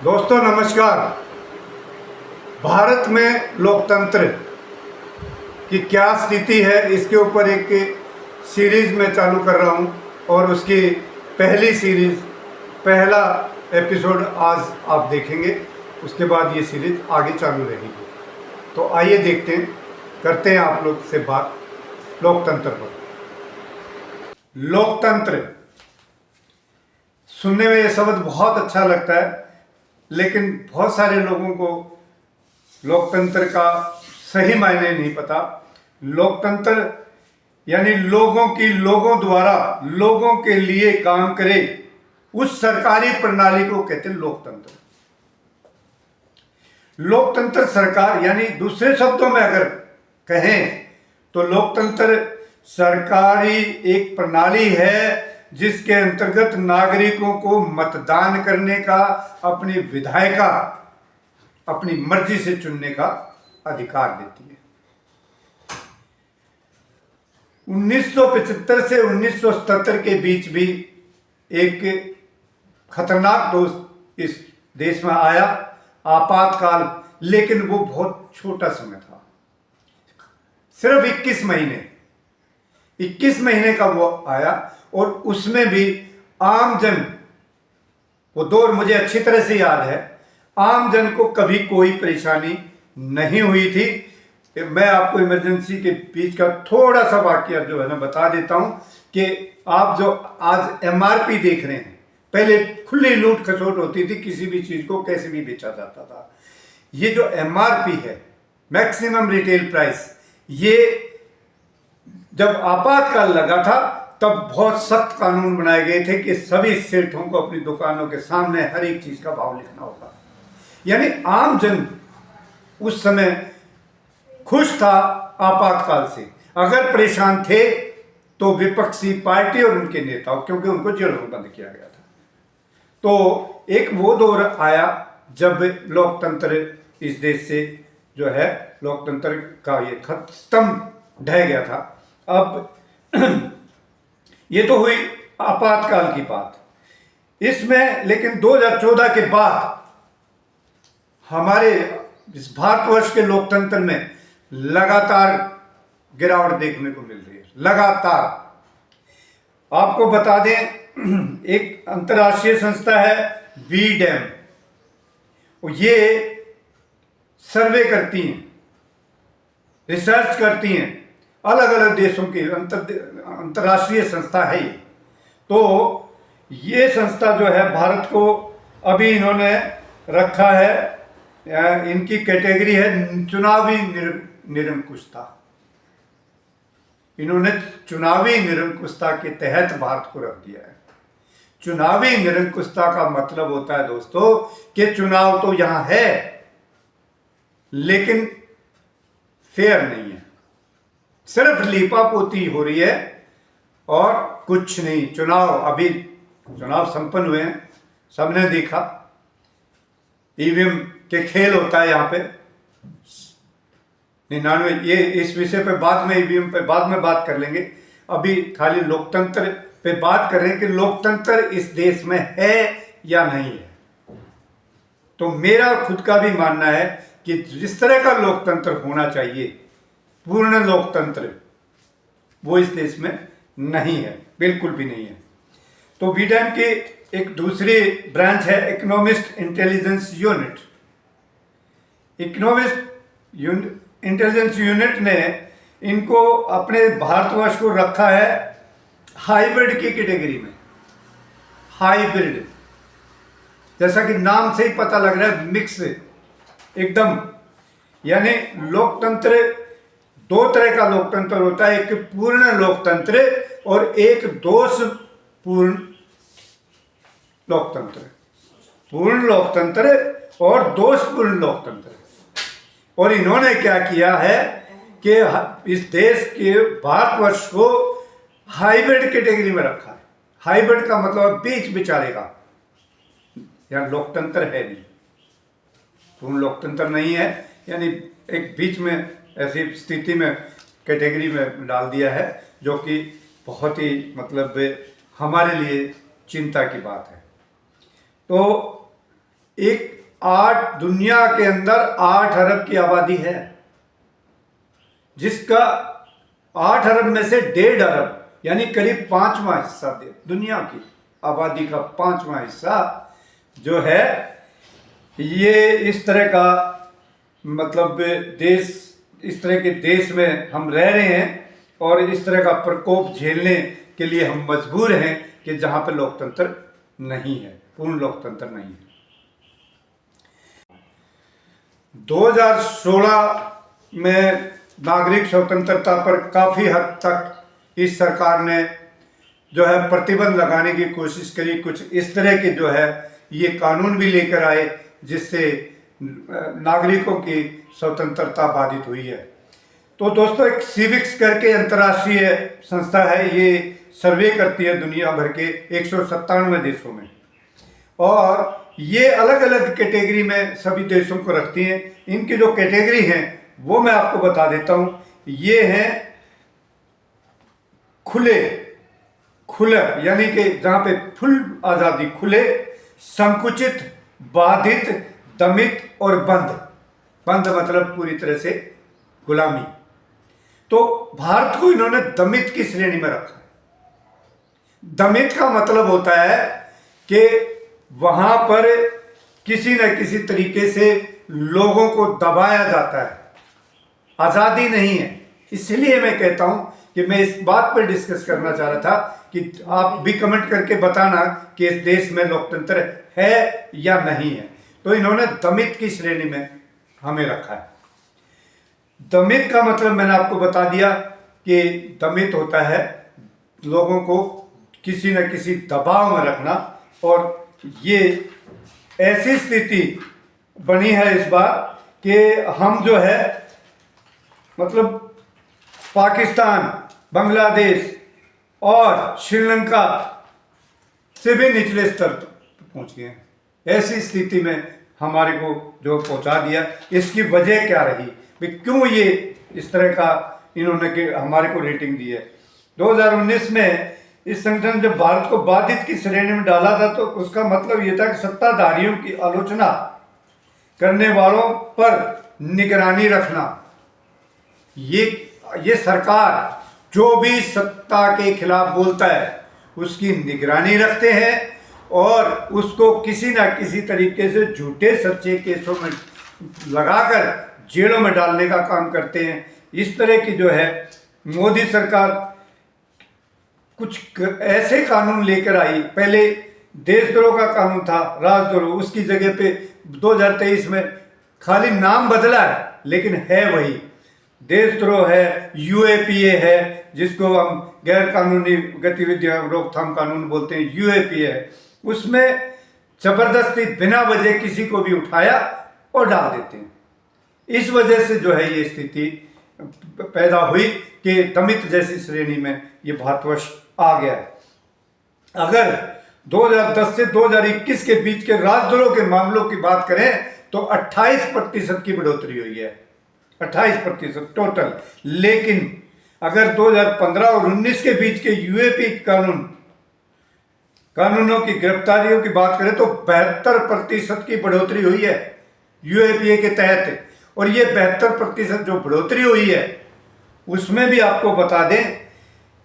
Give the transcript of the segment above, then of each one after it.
दोस्तों नमस्कार। भारत में लोकतंत्र की क्या स्थिति है इसके ऊपर एक सीरीज में चालू कर रहा हूं और उसकी पहली सीरीज पहला एपिसोड आज आप देखेंगे। उसके बाद ये सीरीज आगे चालू रहेगी। तो आइए देखते हैं, करते हैं आप लोग से बात लोकतंत्र पर। लोकतंत्र सुनने में ये शब्द बहुत अच्छा लगता है, लेकिन बहुत सारे लोगों को लोकतंत्र का सही मायने नहीं पता। लोकतंत्र यानी लोगों द्वारा लोगों के लिए काम करे उस सरकारी प्रणाली को कहते हैं लोकतंत्र। लोकतंत्र सरकार यानी दूसरे शब्दों में अगर कहें तो लोकतंत्र सरकारी एक प्रणाली है जिसके अंतर्गत नागरिकों को मतदान करने का, अपनी विधायिका अपनी मर्जी से चुनने का अधिकार देती है। 1975 से 1977 के बीच भी एक खतरनाक दोस्त इस देश में आया, आपातकाल, लेकिन वो बहुत छोटा समय था, सिर्फ 21 महीने का वो आया। और उसमें भी आम जन, वो दौर मुझे अच्छी तरह से याद है, आम जन को कभी कोई परेशानी नहीं हुई थी। मैं आपको इमरजेंसी के बीच का थोड़ा सा वाकया जो है ना बता देता हूं कि आप जो आज एमआरपी देख रहे हैं, पहले खुली लूट खसोट होती थी, किसी भी चीज को कैसे भी बेचा जाता था। ये जो एमआरपी है, मैक्सिमम रिटेल प्राइस, ये जब आपातकाल लगा था तब बहुत सख्त कानून बनाए गए थे कि सभी सेठों को अपनी दुकानों के सामने हर एक चीज का भाव लिखना होगा। यानी आम जन उस समय खुश था आपातकाल से। अगर परेशान थे तो विपक्षी पार्टी और उनके नेताओं, क्योंकि उनको जेलों में बंद किया गया था। तो एक वो दौर आया जब लोकतंत्र इस देश से जो है, लोकतंत्र का ये स्तंभ ढह गया था। अब ये तो हुई आपातकाल की बात। इसमें लेकिन 2014 के बाद हमारे इस भारतवर्ष के लोकतंत्र में लगातार गिरावट देखने को मिल रही है, लगातार। आपको बता दें, एक अंतर्राष्ट्रीय संस्था है वी-डैम, ये सर्वे करती हैं, रिसर्च करती हैं अलग अलग देशों की, अंतर्राष्ट्रीय संस्था है ये। तो ये संस्था जो है भारत को अभी इन्होंने रखा है, इनकी कैटेगरी है चुनावी निरंकुशता। इन्होंने चुनावी निरंकुशता के तहत भारत को रख दिया है। चुनावी निरंकुशता का मतलब होता है दोस्तों कि चुनाव तो यहां है लेकिन फेयर नहीं है, सिर्फ लीपापोती हो रही है और कुछ नहीं। चुनाव संपन्न हुए हैं, सबने देखा, ईवीएम के खेल होता है यहाँ पे 99। ये इस विषय पे बाद में, ईवीएम पे बाद में बात कर लेंगे। अभी खाली लोकतंत्र पे बात कर रहे हैं कि लोकतंत्र इस देश में है या नहीं है। तो मेरा खुद का भी मानना है कि जिस तरह का लोकतंत्र होना चाहिए, पूर्ण लोकतंत्र, वो इस देश में नहीं है, बिल्कुल भी नहीं है। तो वी-डैम की एक दूसरी ब्रांच है economist intelligence unit. Economist intelligence unit ने इनको, अपने भारतवर्ष को रखा है हाइब्रिड की कैटेगरी में। हाइब्रिड, जैसा कि नाम से ही पता लग रहा है, मिक्स एकदम। यानी लोकतंत्र, दो तरह का लोकतंत्र होता है, एक पूर्ण लोकतंत्र और एक दोषपूर्ण लोकतंत्र। पूर्ण लोकतंत्र और दोषपूर्ण लोकतंत्र। और इन्होंने क्या किया है कि इस देश के भारतवर्ष को हाइब्रिड कैटेगरी में रखा है। हाइब्रिड का मतलब बीच बिचारे का, यहां लोकतंत्र है नहीं, पूर्ण लोकतंत्र नहीं है, यानी एक बीच में ऐसी स्थिति में, कैटेगरी में डाल दिया है, जो कि बहुत ही मतलब हमारे लिए चिंता की बात है। तो एक दुनिया के अंदर 8 अरब की आबादी है, जिसका 8 अरब में से 1.5 अरब यानी करीब 5वां हिस्सा दे दुनिया की आबादी का 5वां हिस्सा जो है ये इस तरह का मतलब देश, इस तरह के देश में हम रह रहे हैं और इस तरह का प्रकोप झेलने के लिए हम मजबूर हैं कि जहां पर लोकतंत्र नहीं है, पूर्ण लोकतंत्र नहीं है। 2016 में नागरिक स्वतंत्रता पर काफ़ी हद तक इस सरकार ने जो है प्रतिबंध लगाने की कोशिश करी। कुछ इस तरह के जो है ये कानून भी लेकर आए जिससे नागरिकों की स्वतंत्रता बाधित हुई है। तो दोस्तों, एक सिविक्स करके अंतर्राष्ट्रीय संस्था है, ये सर्वे करती है दुनिया भर के 197 देशों में, और ये अलग अलग कैटेगरी में सभी देशों को रखती हैं। इनकी जो कैटेगरी हैं वो मैं आपको बता देता हूं। ये हैं खुले यानी कि जहां पे फुल आज़ादी, खुले, संकुचित, बाधित, दमित और बंद मतलब पूरी तरह से गुलामी। तो भारत को इन्होंने दमित की श्रेणी में रखा है। दमित का मतलब होता है कि वहां पर किसी न किसी तरीके से लोगों को दबाया जाता है, आज़ादी नहीं है। इसलिए मैं कहता हूं कि मैं इस बात पर डिस्कस करना चाह रहा था कि आप भी कमेंट करके बताना कि इस देश में लोकतंत्र है या नहीं है। तो इन्होंने दमित की श्रेणी में हमें रखा है। दमित का मतलब मैंने आपको बता दिया कि दमित होता है लोगों को किसी न किसी दबाव में रखना, और ये ऐसी स्थिति बनी है इस बार कि हम जो है मतलब पाकिस्तान, बांग्लादेश और श्रीलंका से भी निचले स्तर तक पहुंच गए हैं। ऐसी स्थिति में हमारे को जो पहुंचा दिया, इसकी वजह क्या रही, क्यों ये इस तरह का इन्होंने कि हमारे को रेटिंग दी है। 2019 में इस संगठन जब भारत को बाधित की श्रेणी में डाला था तो उसका मतलब ये था कि सत्ताधारियों की आलोचना करने वालों पर निगरानी रखना। ये सरकार जो भी सत्ता के खिलाफ बोलता है उसकी निगरानी रखते हैं और उसको किसी ना किसी तरीके से झूठे सच्चे केसों में लगाकर जेलों में डालने का काम करते हैं। इस तरह की जो है मोदी सरकार कुछ ऐसे कानून लेकर आई। पहले देशद्रोह का कानून था, राजद्रोह, उसकी जगह पे 2023 में खाली नाम बदला है लेकिन है वही देशद्रोह है। यूएपीए है जिसको हम गैर कानूनी गतिविधियां रोकथाम कानून बोलते हैं, यूएपीए है। उसमें जबरदस्ती बिना वजह किसी को भी उठाया और डाल देते हैं। इस वजह से जो है ये स्थिति पैदा हुई कि दमित जैसी श्रेणी में ये भारतवर्ष आ गया है। अगर 2010 से 2021 के बीच के राजद्रोह के मामलों की बात करें तो 28% की बढ़ोतरी हुई है, 28% टोटल। लेकिन अगर 2015 और 19 के बीच के यूएपी कानूनों की गिरफ्तारियों की बात करें तो 72% की बढ़ोतरी हुई है यूएपीए के तहत। और ये 72% जो बढ़ोतरी हुई है उसमें भी आपको बता दें,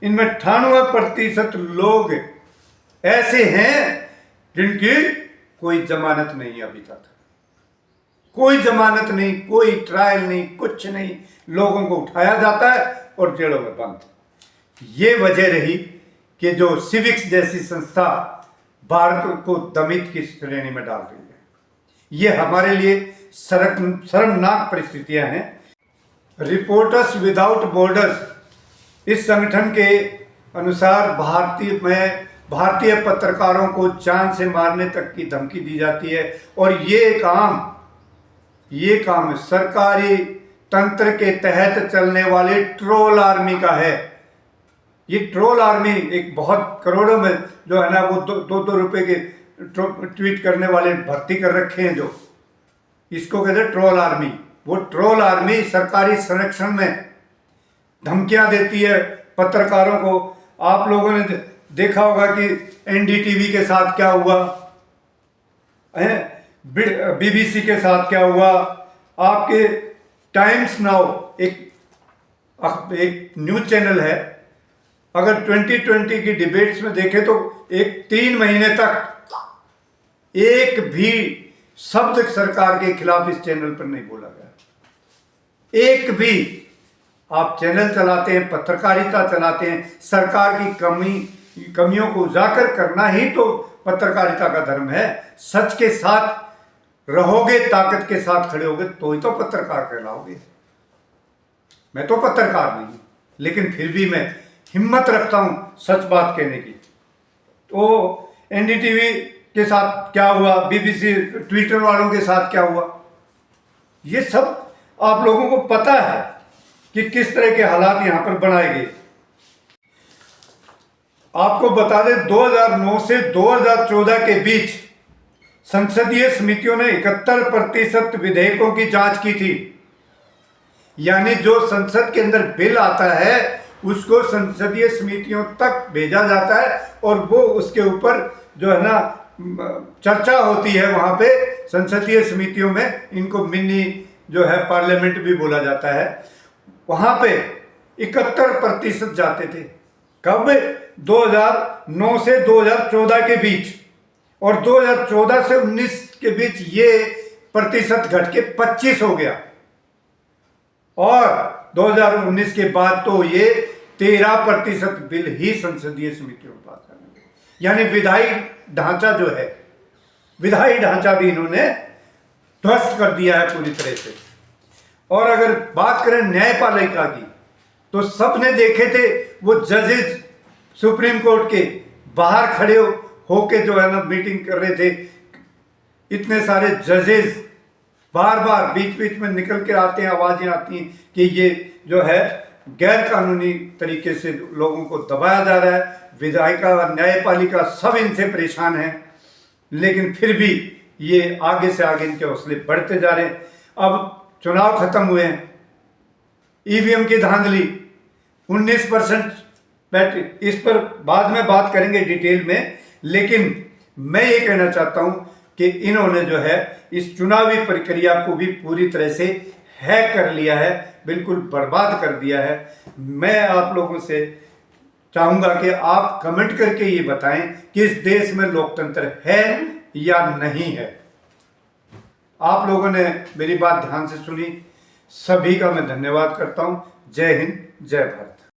इनमें 98% लोग ऐसे हैं जिनकी कोई जमानत नहीं, अभी तक कोई जमानत नहीं, कोई ट्रायल नहीं, कुछ नहीं, लोगों को उठाया जाता है और जेलों में बंद। ये वजह रही कि जो सिविक्स जैसी संस्था भारत को दमित की श्रेणी में डाल रही है। ये हमारे लिए शर्मनाक परिस्थितियां हैं। रिपोर्टर्स विदाउट बॉर्डर्स इस संगठन के अनुसार भारतीय पत्रकारों को जान से मारने तक की धमकी दी जाती है और ये काम सरकारी तंत्र के तहत चलने वाले ट्रोल आर्मी का है। ये ट्रोल आर्मी एक बहुत करोड़ों में जो है ना वो दो रुपए के ट्वीट करने वाले भर्ती कर रखे हैं, जो इसको कहते हैं ट्रोल आर्मी। वो ट्रोल आर्मी सरकारी संरक्षण में धमकियां देती है पत्रकारों को। आप लोगों ने देखा होगा कि एनडीटीवी के साथ क्या हुआ है बीबीसी के साथ क्या हुआ, आपके टाइम्स नाउ एक न्यूज चैनल है, अगर 2020 की डिबेट्स में देखें तो 3 महीने तक एक भी शब्द सरकार के खिलाफ इस चैनल पर नहीं बोला गया। एक भी। आप चैनल चलाते हैं, पत्रकारिता चलाते हैं, सरकार की कमियों को उजागर करना ही तो पत्रकारिता का धर्म है। सच के साथ रहोगे, ताकत के साथ खड़े होगे तो ही तो पत्रकार कहलाओगे। मैं तो पत्रकार नहीं, लेकिन फिर भी मैं हिम्मत रखता हूं सच बात कहने की। तो एनडीटीवी के साथ क्या हुआ, बीबीसी ट्विटर वालों के साथ क्या हुआ, ये सब आप लोगों को पता है कि किस तरह के हालात यहां पर बनाए गए। आपको बता दें 2009 से 2014 के बीच संसदीय समितियों ने 71% विधेयकों की जांच की थी। यानी जो संसद के अंदर बिल आता है उसको संसदीय समितियों तक भेजा जाता है और वो उसके ऊपर जो है ना चर्चा होती है। वहां पे संसदीय समितियों में, इनको मिनी जो है पार्लियामेंट भी बोला जाता है, वहां पे 71% जाते थे। कब? 2009 से 2014 के बीच, और 2014 से 19 के बीच ये प्रतिशत घट के 25 हो गया, और 2019 के बाद तो ये 13% बिल ही संसदीय समितियों में पास करने। यानी विधायी ढांचा जो है, विधायी ढांचा भी इन्होंने ध्वस्त कर दिया है पूरी तरह से। और अगर बात करें न्यायपालिका की, तो सबने देखे थे वो जजेस सुप्रीम कोर्ट के बाहर खड़े होके जो है ना मीटिंग कर रहे थे। इतने सारे जजेस बार बार बीच बीच में निकल के आते हैं, आवाजें आती हैं कि ये जो है गैर कानूनी तरीके से लोगों को दबाया जा रहा है। विधायिका, न्यायपालिका सब इनसे परेशान हैं, लेकिन फिर भी ये आगे से आगे इनके हौसले बढ़ते जा रहे हैं। अब चुनाव खत्म हुए हैं, ईवीएम की धांधली 19% बैटरी, इस पर बाद में बात करेंगे डिटेल में। लेकिन मैं ये कहना चाहता हूं कि इन्होंने जो है इस चुनावी प्रक्रिया को भी पूरी तरह से हैक कर लिया है, बिल्कुल बर्बाद कर दिया है। मैं आप लोगों से चाहूंगा कि आप कमेंट करके ये बताएं कि इस देश में लोकतंत्र है या नहीं है। आप लोगों ने मेरी बात ध्यान से सुनी, सभी का मैं धन्यवाद करता हूं। जय हिंद, जय भारत।